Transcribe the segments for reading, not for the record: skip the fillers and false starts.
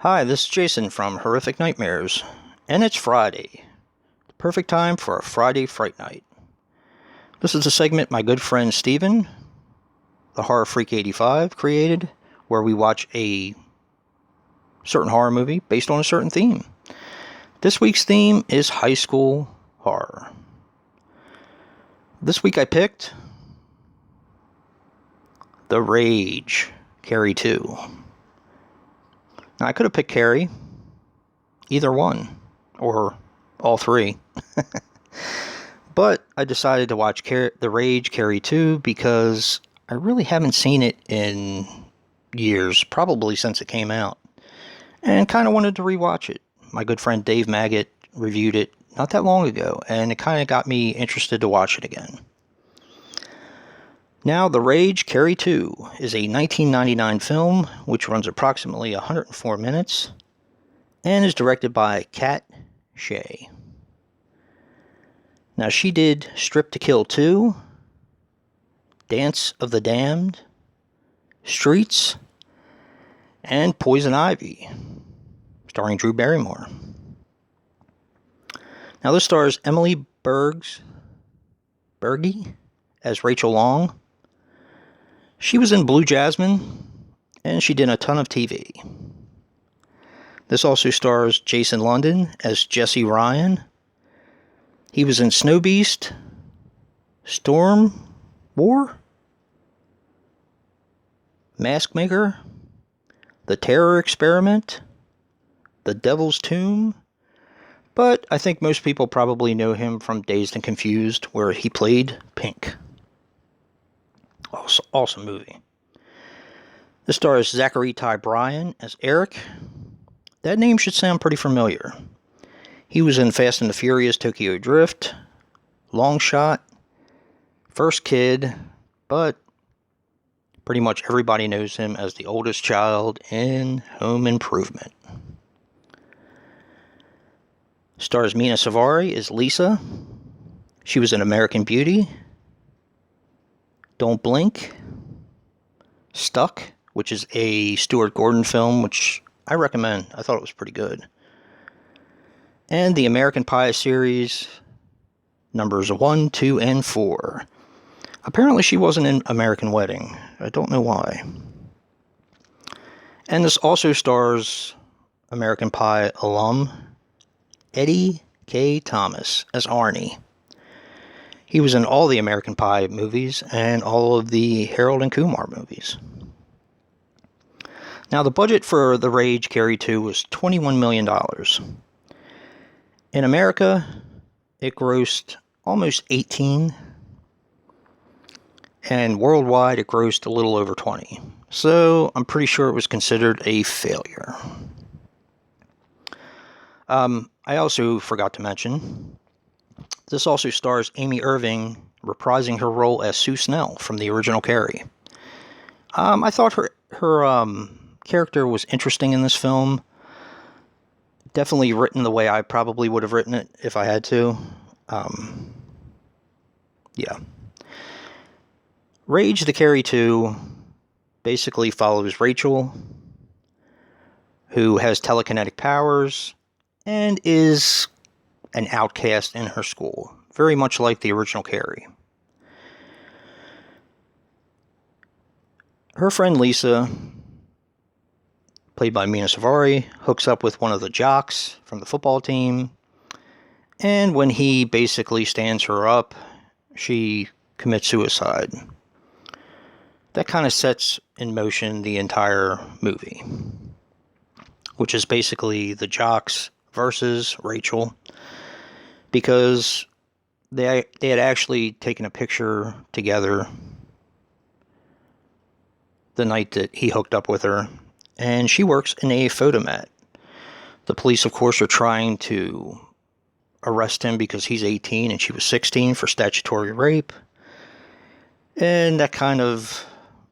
Hi, this is Jason from Horrific Nightmares, and it's Friday. The perfect time for a Friday Fright Night. This is a segment my good friend Steven, the HorrorFreak 85, created, where we watch a certain horror movie based on a certain theme. This week's theme is high school horror. This week I picked The Rage, Carrie 2. Now, I could have picked Carrie, either one, or all three. But I decided to watch The Rage, Carrie 2, because I really haven't seen it in years, probably since it came out, and kind of wanted to rewatch it. My good friend Dave Maggot reviewed it not that long ago, and it kind of got me interested to watch it again. Now, The Rage, Carrie 2 is a 1999 film which runs approximately 104 minutes and is directed by Kat Shea. Now, she did Strip to Kill 2, Dance of the Damned, Streets, and Poison Ivy, starring Drew Barrymore. Now, this stars Emily Berge as Rachel Long. She was in Blue Jasmine, and she did a ton of TV. This also stars Jason London as Jesse Ryan. He was in Snow Beast, Storm War, Mask Maker, The Terror Experiment, The Devil's Tomb, but I think most people probably know him from Dazed and Confused, where he played Pink. Awesome movie. This stars Zachary Ty Bryan as Eric. That name should sound pretty familiar. He was in Fast and the Furious Tokyo Drift, Long Shot, First Kid, but pretty much everybody knows him as the oldest child in Home Improvement. Stars Mina Savari as Lisa. She was in American Beauty, Don't Blink, Stuck, which is a Stuart Gordon film, which I recommend. I thought it was pretty good. And the American Pie series, numbers 1, 2, and 4. Apparently she wasn't in American Wedding. I don't know why. And this also stars American Pie alum Eddie K. Thomas as Arnie. He was in all the American Pie movies and all of the Harold and Kumar movies. Now, the budget for The Rage Carrie 2 was $21 million. In America, it grossed almost 18, and worldwide it grossed a little over 20. So I'm pretty sure it was considered a failure. I also forgot to mention, this also stars Amy Irving reprising her role as Sue Snell from the original Carrie. I thought her character was interesting in this film. Definitely written the way I probably would have written it if I had to. Yeah. Rage the Carrie 2 basically follows Rachel, who has telekinetic powers and is an outcast in her school, very much like the original Carrie. Her friend Lisa, played by Mina Savari, hooks up with one of the jocks from the football team, and when he basically stands her up, she commits suicide. That kind of sets in motion the entire movie, which is basically the jocks versus Rachel, because they had actually taken a picture together the night that he hooked up with her, and she works in a photomat. The police, of course, are trying to arrest him because he's 18 and she was 16 for statutory rape, and that kind of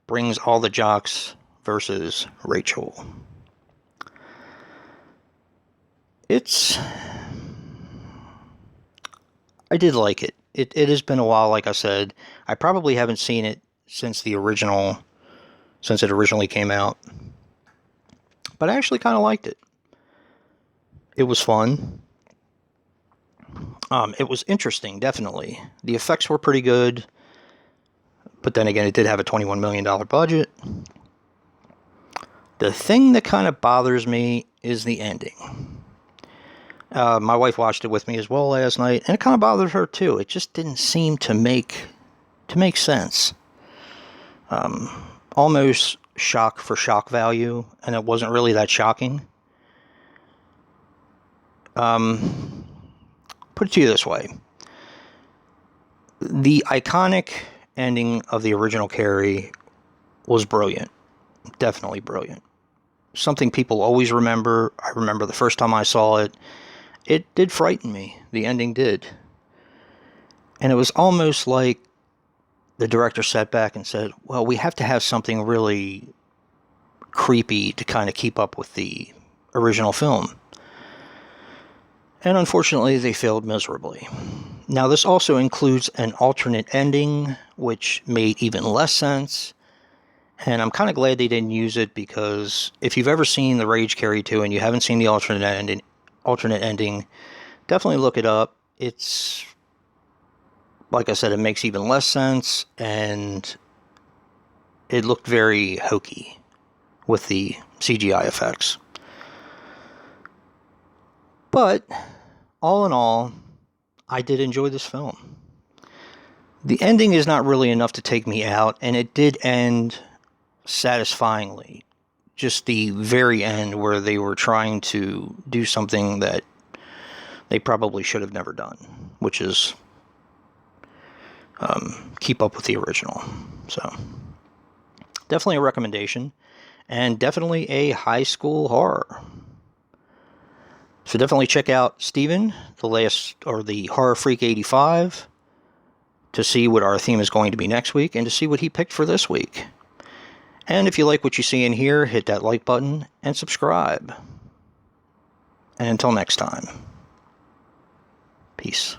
brings all the jocks versus Rachel. I did like it. It has been a while, like I said. I probably haven't seen it since it originally came out. but I actually kind of liked it. It was fun. It was interesting, definitely. The effects were pretty good, but then again, it did have a $21 million budget. The thing that kind of bothers me is the ending. My wife watched it with me as well last night, and it kind of bothered her too. It just didn't seem to make sense. Almost shock for shock value, and it wasn't really that shocking. Put it to you this way. The iconic ending of the original Carrie was brilliant. Definitely brilliant. Something people always remember. I remember the first time I saw it. It did frighten me. The ending did. And it was almost like the director sat back and said, well, we have to have something really creepy to kind of keep up with the original film. And unfortunately, they failed miserably. Now, this also includes an alternate ending, which made even less sense. And I'm kind of glad they didn't use it, because if you've ever seen The Rage Carrie 2 and you haven't seen the alternate ending, definitely look it up. It's, like I said, it makes even less sense, and it looked very hokey with the CGI effects. But, all in all, I did enjoy this film. The ending is not really enough to take me out, and it did end satisfyingly. Just the very end, where they were trying to do something that they probably should have never done, which is keep up with the original. So, definitely a recommendation, and definitely a high school horror. So definitely check out Steven, the HorrorFreak 85, to see what our theme is going to be next week, and to see what he picked for this week. And if you like what you see in here, hit that like button and subscribe. And until next time, peace.